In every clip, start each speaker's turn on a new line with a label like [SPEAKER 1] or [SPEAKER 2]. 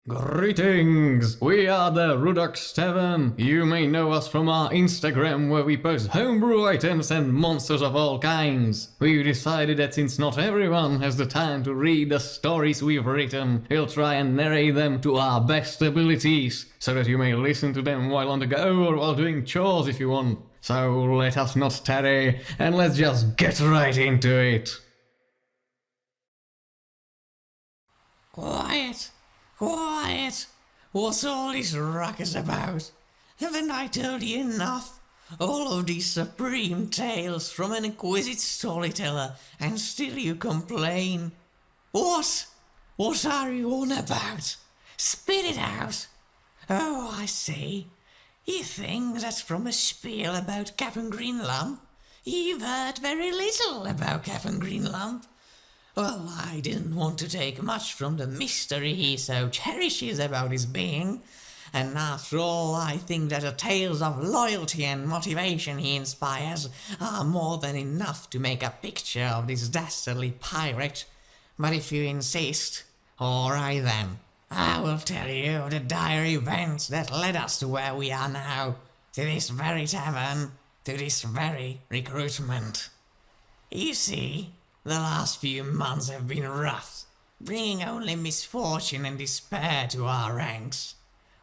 [SPEAKER 1] Greetings! We are the Rudok's Tavern. You may know us from our Instagram where we post homebrew items and monsters of all kinds. We've decided that since not everyone has the time to read the stories we've written, we'll try and narrate them to our best abilities, so that you may listen to them while on the go or while doing chores if you want. So let us not tarry, and let's just get right into it.
[SPEAKER 2] Quiet! Quiet! What's all this ruckus about? Haven't I told you enough? All of these supreme tales from an exquisite storyteller, and still you complain. What? What are you on about? Spit it out! Oh, I see. You think that's from a spiel about Cap'n Greenlump? You've heard very little about Cap'n Greenlump. Well, I didn't want to take much from the mystery he so cherishes about his being, and after all, I think that the tales of loyalty and motivation he inspires are more than enough to make a picture of this dastardly pirate. But if you insist, all right then, I will tell you of the dire events that led us to where we are now, to this very tavern, to this very recruitment. You see, the last few months have been rough, bringing only misfortune and despair to our ranks.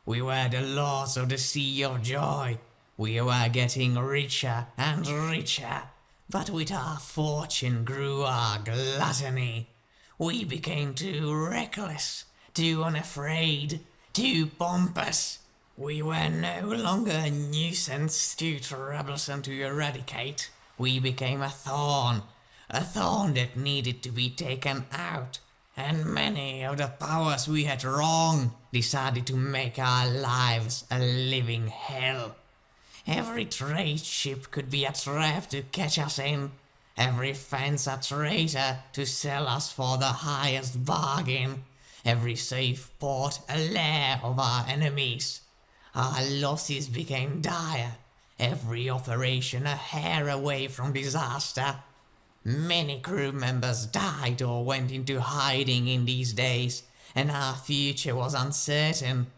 [SPEAKER 2] We were the lords of the Sea of Joy. We were getting richer and richer, but with our fortune grew our gluttony. We became too reckless, too unafraid, too pompous. We were no longer a nuisance too troublesome to eradicate. We became a thorn that needed to be taken out, and many of the powers we had wronged decided to make our lives a living hell. Every trade ship could be a trap to catch us in, every fence a traitor to sell us for the highest bargain, every safe port a lair of our enemies. Our losses became dire, every operation a hair away from disaster. Many crew members died or went into hiding in these days, and our future was uncertain.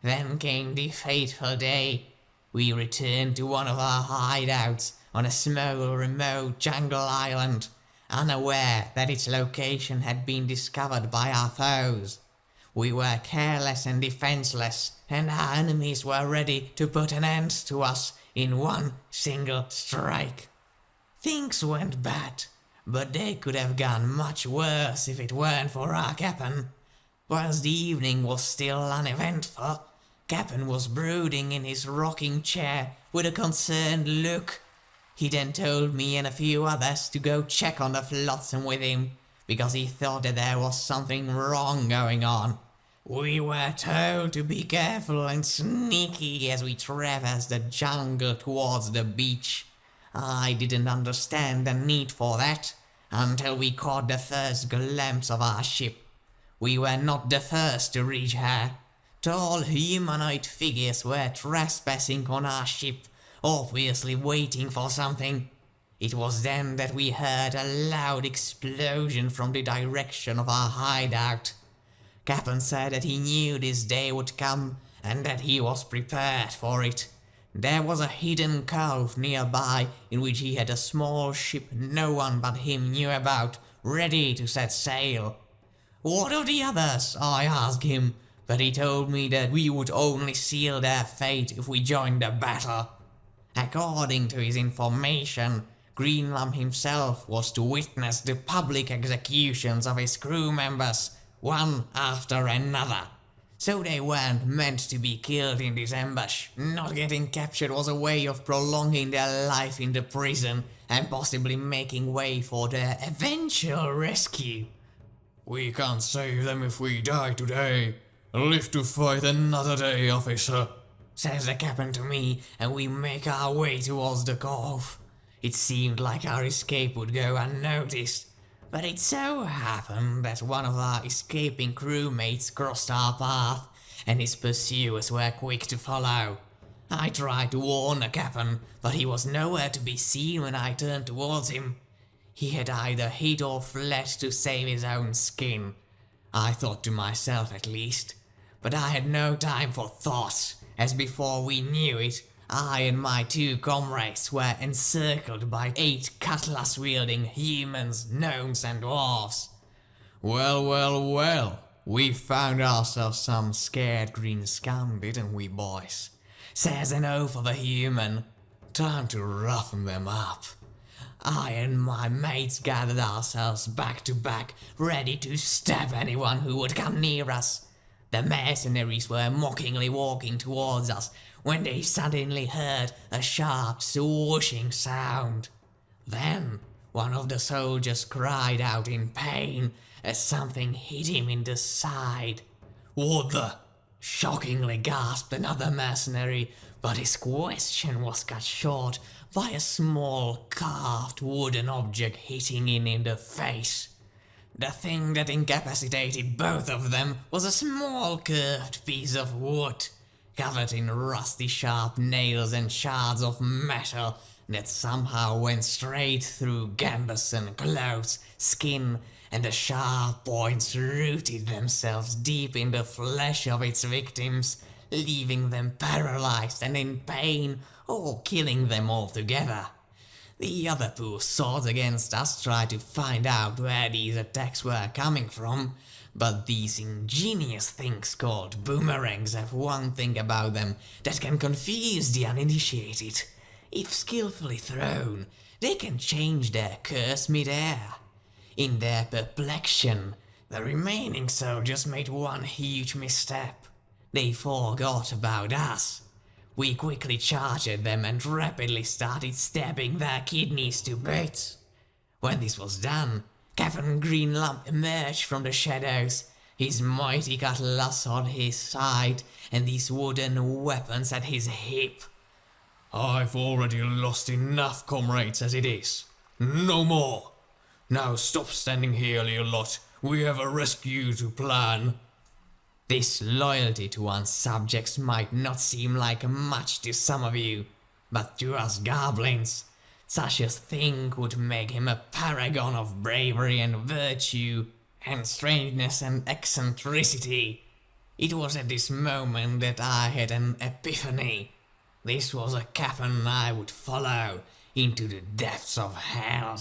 [SPEAKER 2] Then came the fateful day. We returned to one of our hideouts on a small remote jungle island, unaware that its location had been discovered by our foes. We were careless and defenseless, and our enemies were ready to put an end to us in one single strike. Things went bad, but they could have gone much worse if it weren't for our Cap'n. Whilst the evening was still uneventful, Cap'n was brooding in his rocking chair with a concerned look. He then told me and a few others to go check on the flotsam with him, because he thought that there was something wrong going on. We were told to be careful and sneaky as we traversed the jungle towards the beach. I didn't understand the need for that until we caught the first glimpse of our ship. We were not the first to reach her. Tall humanoid figures were trespassing on our ship, obviously waiting for something. It was then that we heard a loud explosion from the direction of our hideout. Cap'n said that he knew this day would come and that he was prepared for it. There was a hidden cove nearby in which he had a small ship no one but him knew about, ready to set sail. What of the others? I asked him, but he told me that we would only seal their fate if we joined the battle. According to his information, Greenlump himself was to witness the public executions of his crew members, one after another. So they weren't meant to be killed in this ambush. Not getting captured was a way of prolonging their life in the prison and possibly making way for their eventual rescue.
[SPEAKER 1] We can't save them if we die today. Live to fight another day, officer,
[SPEAKER 2] says the captain to me, and we make our way towards the cove. It seemed like our escape would go unnoticed, but it so happened that one of our escaping crewmates crossed our path, and his pursuers were quick to follow. I tried to warn the captain, but he was nowhere to be seen when I turned towards him. He had either hid or fled to save his own skin. I thought to myself at least. But I had no time for thought, as before we knew it, I and my 2 comrades were encircled by 8 cutlass-wielding humans, gnomes and dwarves.
[SPEAKER 1] Well, well, well, we found ourselves some scared green scum, didn't we, boys?
[SPEAKER 2] Says an oath of a human.
[SPEAKER 1] Time to roughen them up.
[SPEAKER 2] I and my mates gathered ourselves back to back, ready to stab anyone who would come near us. The mercenaries were mockingly walking towards us when they suddenly heard a sharp swooshing sound. Then one of the soldiers cried out in pain as something hit him in the side.
[SPEAKER 1] What the?
[SPEAKER 2] Shockingly gasped another mercenary, but his question was cut short by a small carved wooden object hitting him in the face. The thing that incapacitated both of them was a small curved piece of wood, covered in rusty sharp nails and shards of metal that somehow went straight through gambeson, clothes, skin, and the sharp points rooted themselves deep in the flesh of its victims, leaving them paralyzed and in pain, or killing them altogether. The other poor souls against us tried to find out where these attacks were coming from, but these ingenious things called boomerangs have one thing about them that can confuse the uninitiated. If skillfully thrown, they can change their course mid-air. In their perplexion, the remaining soldiers made one huge misstep. They forgot about us. We quickly charged them and rapidly started stabbing their kidneys to bits. When this was done, Cap'n Greenlump emerged from the shadows, his mighty cutlass on his side and these wooden weapons at his hip.
[SPEAKER 1] I've already lost enough comrades as it is. No more. Now stop standing here, you lot. We have a rescue to plan.
[SPEAKER 2] This loyalty to one's subjects might not seem like much to some of you, but to us goblins, such a thing would make him a paragon of bravery and virtue, and strangeness and eccentricity. It was at this moment that I had an epiphany. This was a captain I would follow into the depths of hell.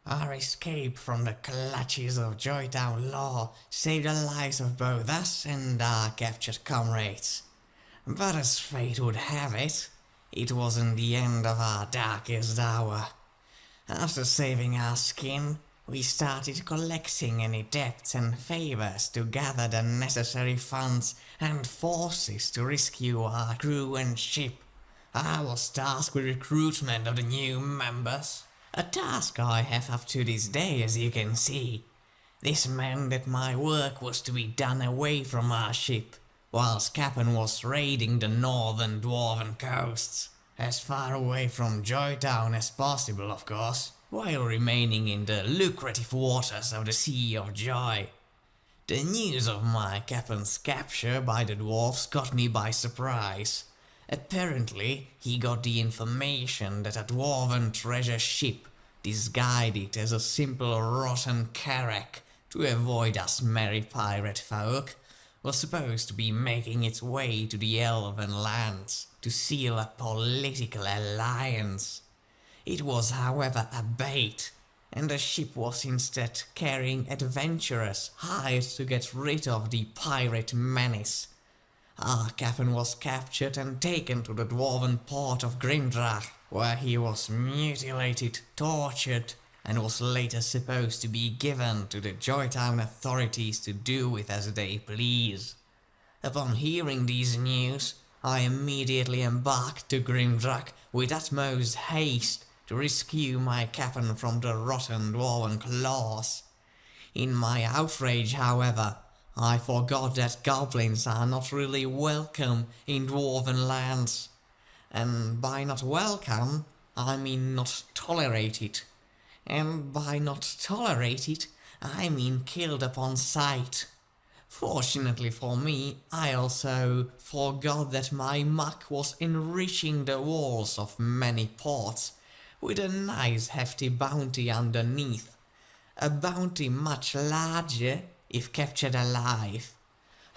[SPEAKER 2] Our escape from the clutches of Joytown law saved the lives of both us and our captured comrades. But as fate would have it, it wasn't the end of our darkest hour. After saving our skin, we started collecting any debts and favors to gather the necessary funds and forces to rescue our crew and ship. I was tasked with recruitment of the new members. A task I have up to this day, as you can see. This meant that my work was to be done away from our ship, whilst Cap'n was raiding the northern dwarven coasts, as far away from Joytown as possible, of course, while remaining in the lucrative waters of the Sea of Joy. The news of my Cap'n's capture by the dwarves caught me by surprise. Apparently, he got the information that a dwarven treasure ship, disguised as a simple rotten carrack to avoid us merry pirate folk, was supposed to be making its way to the elven lands to seal a political alliance. It was, however, a bait, and the ship was instead carrying adventurers hired to get rid of the pirate menace. Our captain was captured and taken to the dwarven port of Grimdrach, where he was mutilated, tortured, and was later supposed to be given to the Joytown authorities to do with as they please. Upon hearing these news, I immediately embarked to Grimdrach with utmost haste to rescue my captain from the rotten dwarven claws. In my outrage, however, I forgot that goblins are not really welcome in dwarven lands. And by not welcome, I mean not tolerated. And by not tolerated, I mean killed upon sight. Fortunately for me, I also forgot that my muck was enriching the walls of many ports with a nice hefty bounty underneath. A bounty much larger if captured alive.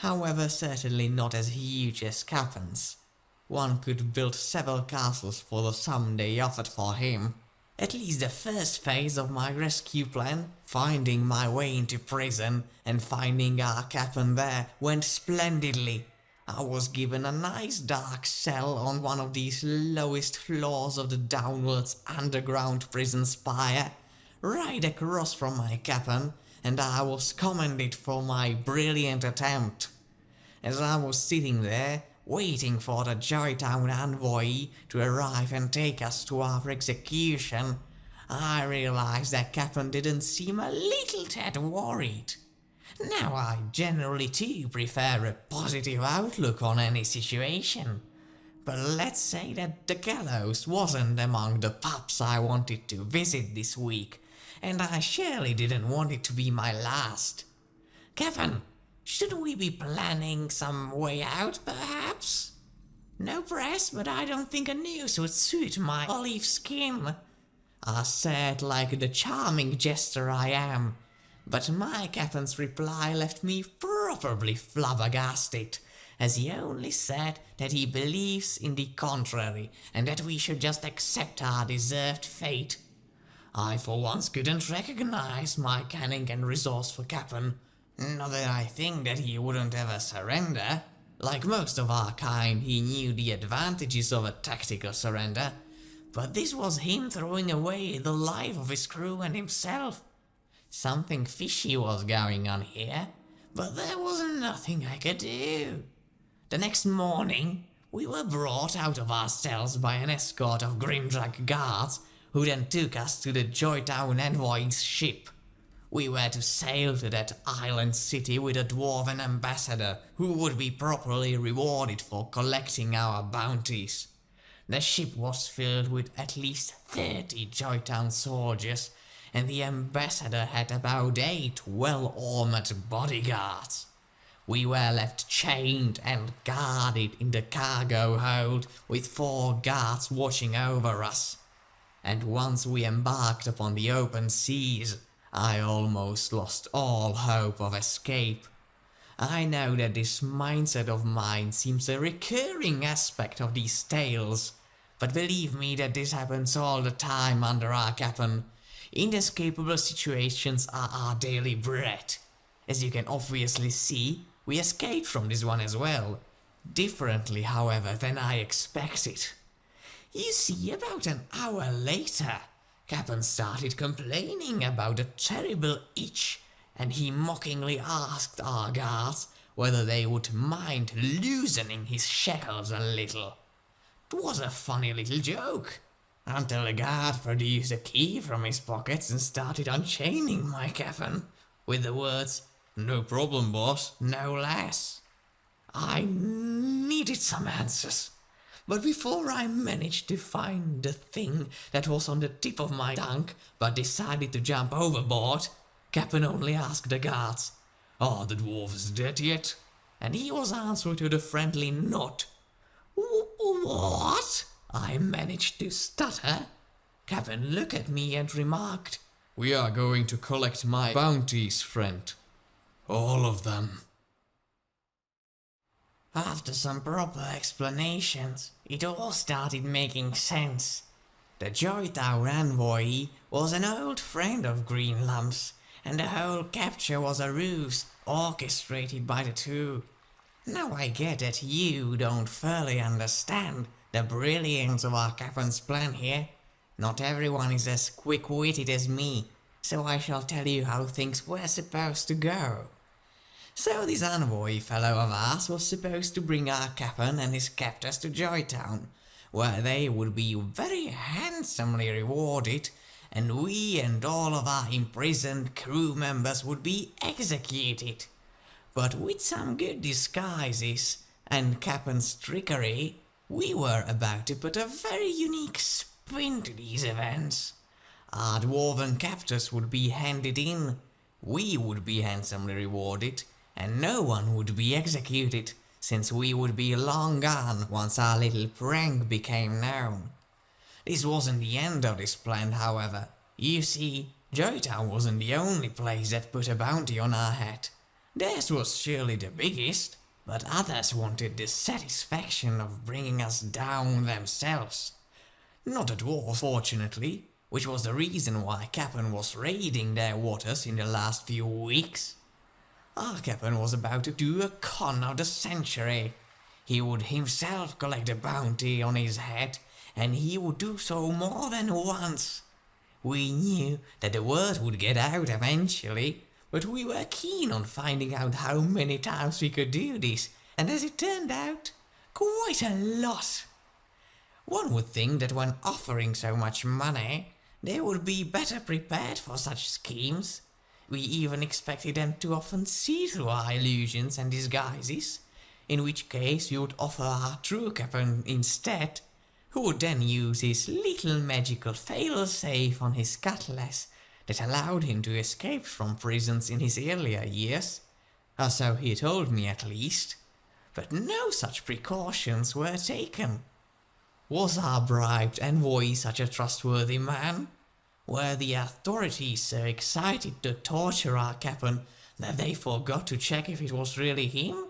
[SPEAKER 2] However, certainly not as huge as Cap'n's. One could build several castles for the sum they offered for him. At least the first phase of my rescue plan, finding my way into prison and finding our Cap'n there, went splendidly. I was given a nice dark cell on one of these lowest floors of the downwards underground prison spire, right across from my Cap'n, and I was commended for my brilliant attempt. As I was sitting there, waiting for the Joytown envoy to arrive and take us to our execution, I realized that Cap'n didn't seem a little tad worried. Now I generally too prefer a positive outlook on any situation, but let's say that the gallows wasn't among the pubs I wanted to visit this week, and I surely didn't want it to be my last. Cap'n, shouldn't we be planning some way out, perhaps? No press, but I don't think a noose would suit my olive skin, I said like the charming jester I am, but my Cap'n's reply left me properly flabbergasted, as he only said that he believes in the contrary, and that we should just accept our deserved fate. I for once couldn't recognize my cunning and resourceful Cap'n. Not that I think that he wouldn't ever surrender. Like most of our kind, he knew the advantages of a tactical surrender, but this was him throwing away the life of his crew and himself. Something fishy was going on here, but there was nothing I could do. The next morning, we were brought out of our cells by an escort of Grimdrag guards, who then took us to the Joytown envoy's ship. We were to sail to that island city with a dwarven ambassador, who would be properly rewarded for collecting our bounties. The ship was filled with at least 30 Joytown soldiers, and the ambassador had about 8 well-armored bodyguards. We were left chained and guarded in the cargo hold, with 4 guards watching over us. And once we embarked upon the open seas, I almost lost all hope of escape. I know that this mindset of mine seems a recurring aspect of these tales, but believe me that this happens all the time under our Cap'n. Inescapable situations are our daily bread. As you can obviously see, we escaped from this one as well. Differently, however, than I expected. You see, about an hour later, Cap'n started complaining about a terrible itch, and he mockingly asked our guards whether they would mind loosening his shackles a little. It was a funny little joke, until the guard produced a key from his pockets and started unchaining my Cap'n, with the words, "No problem, boss," no less. I needed some answers, but before I managed to find the thing that was on the tip of my tongue but decided to jump overboard, Cap'n only asked the guards, "Are the dwarves dead yet?" And he was answered with a friendly nod. What? I managed to stutter. Cap'n looked at me and remarked,
[SPEAKER 1] "We are going to collect my bounties, friend. All of them."
[SPEAKER 2] After some proper explanations, it all started making sense. The Joytown envoy was an old friend of Greenlump's, and the whole capture was a ruse orchestrated by the two. Now I get that you don't fully understand the brilliance of our Cap'n's plan here. Not everyone is as quick-witted as me, so I shall tell you how things were supposed to go. So this envoy fellow of ours was supposed to bring our Cap'n and his captors to Joytown, where they would be very handsomely rewarded, and we and all of our imprisoned crew members would be executed. But with some good disguises and Cap'n's trickery, we were about to put a very unique spin to these events. Our dwarven captors would be handed in, we would be handsomely rewarded, and no one would be executed, since we would be long gone once our little prank became known. This wasn't the end of this plan, however. You see, Joytown wasn't the only place that put a bounty on our head. Theirs was surely the biggest, but others wanted the satisfaction of bringing us down themselves. Not a dwarf, fortunately, which was the reason why Cap'n was raiding their waters in the last few weeks. Our Cap'n was about to do a con of the century. He would himself collect a bounty on his head, and he would do so more than once. We knew that the word would get out eventually, but we were keen on finding out how many times we could do this, and as it turned out, quite a lot. One would think that when offering so much money, they would be better prepared for such schemes. We even expected them to often see through our illusions and disguises, in which case we would offer our true Cap'n instead, who would then use his little magical fail-safe on his cutlass that allowed him to escape from prisons in his earlier years, or so he told me at least. But no such precautions were taken. Was our bribed envoy such a trustworthy man? Were the authorities so excited to torture our Cap'n that they forgot to check if it was really him?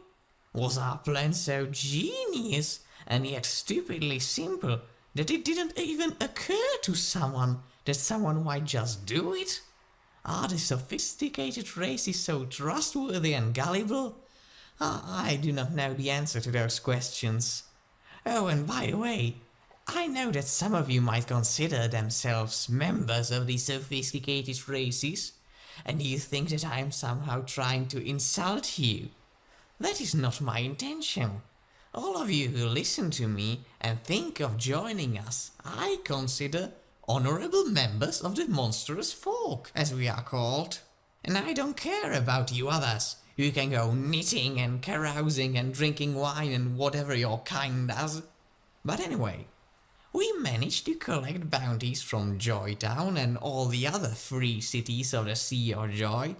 [SPEAKER 2] Was our plan so genius and yet stupidly simple that it didn't even occur to someone that someone might just do it? Are the sophisticated races so trustworthy and gullible? I do not know the answer to those questions. Oh, and by the way, I know that some of you might consider themselves members of the sophisticated races, and you think that I am somehow trying to insult you. That is not my intention. All of you who listen to me and think of joining us, I consider honorable members of the monstrous folk, as we are called. And I don't care about you others, who can go knitting and carousing and drinking wine and whatever your kind does. But anyway, we managed to collect bounties from Joytown and all the other free cities of the Sea of Joy.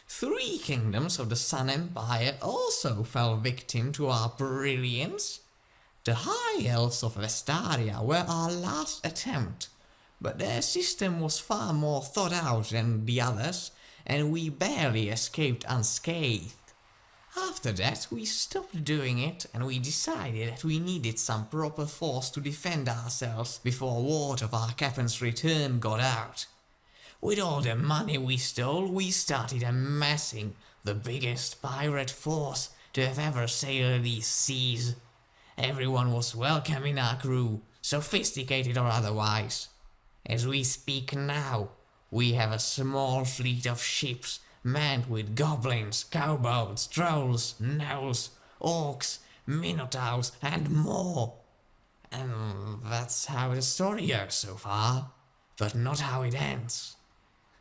[SPEAKER 2] 3 kingdoms of the Sun Empire also fell victim to our brilliance. The High Elves of Vestaria were our last attempt, but their system was far more thought out than the others, and we barely escaped unscathed. After that, we stopped doing it, and we decided that we needed some proper force to defend ourselves before word of our Cap'n's return got out. With all the money we stole, we started amassing the biggest pirate force to have ever sailed these seas. Everyone was welcome in our crew, sophisticated or otherwise. As we speak now, we have a small fleet of ships manned with goblins, kobolds, trolls, gnolls, orcs, minotaurs, and more. And that's how the story goes so far, but not how it ends.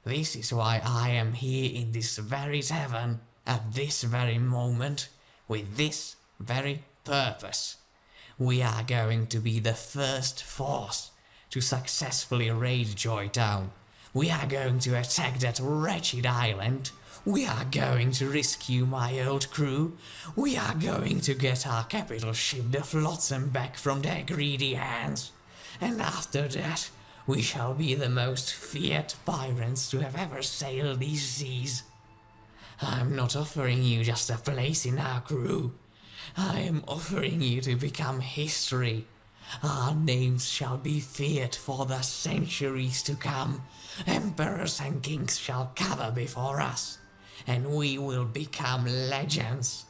[SPEAKER 2] This is why I am here in this very tavern, at this very moment, with this very purpose. We are going to be the first force to successfully raid Joytown. We are going to attack that wretched island. We are going to rescue my old crew. We are going to get our capital ship, the Flotsam, back from their greedy hands. And after that, we shall be the most feared pirates to have ever sailed these seas. I'm not offering you just a place in our crew. I am offering you to become history. Our names shall be feared for the centuries to come. Emperors and kings shall cower before us, and we will become legends.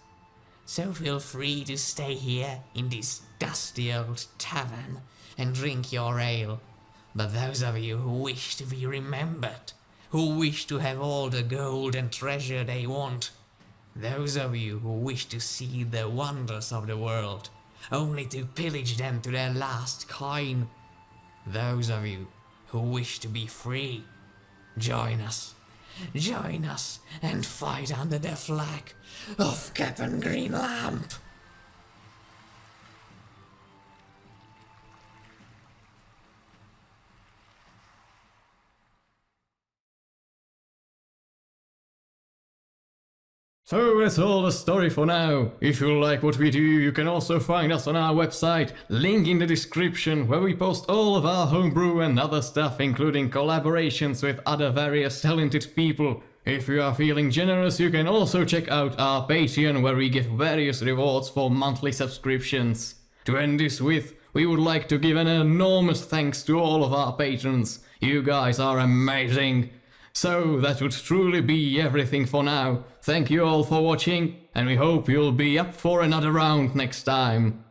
[SPEAKER 2] So feel free to stay here in this dusty old tavern and drink your ale. But those of you who wish to be remembered, who wish to have all the gold and treasure they want, those of you who wish to see the wonders of the world, only to pillage them to their last coin, those of you who wish to be free, join us and fight under the flag of Cap'n Greenlump.
[SPEAKER 1] So that's all the story for now. If you like what we do, you can also find us on our website, link in the description, where we post all of our homebrew and other stuff, including collaborations with other various talented people. If you are feeling generous, you can also check out our Patreon where we give various rewards for monthly subscriptions. To end this with, we would like to give an enormous thanks to all of our patrons. You guys are amazing. So that would truly be everything for now. Thank you all for watching, and we hope you'll be up for another round next time.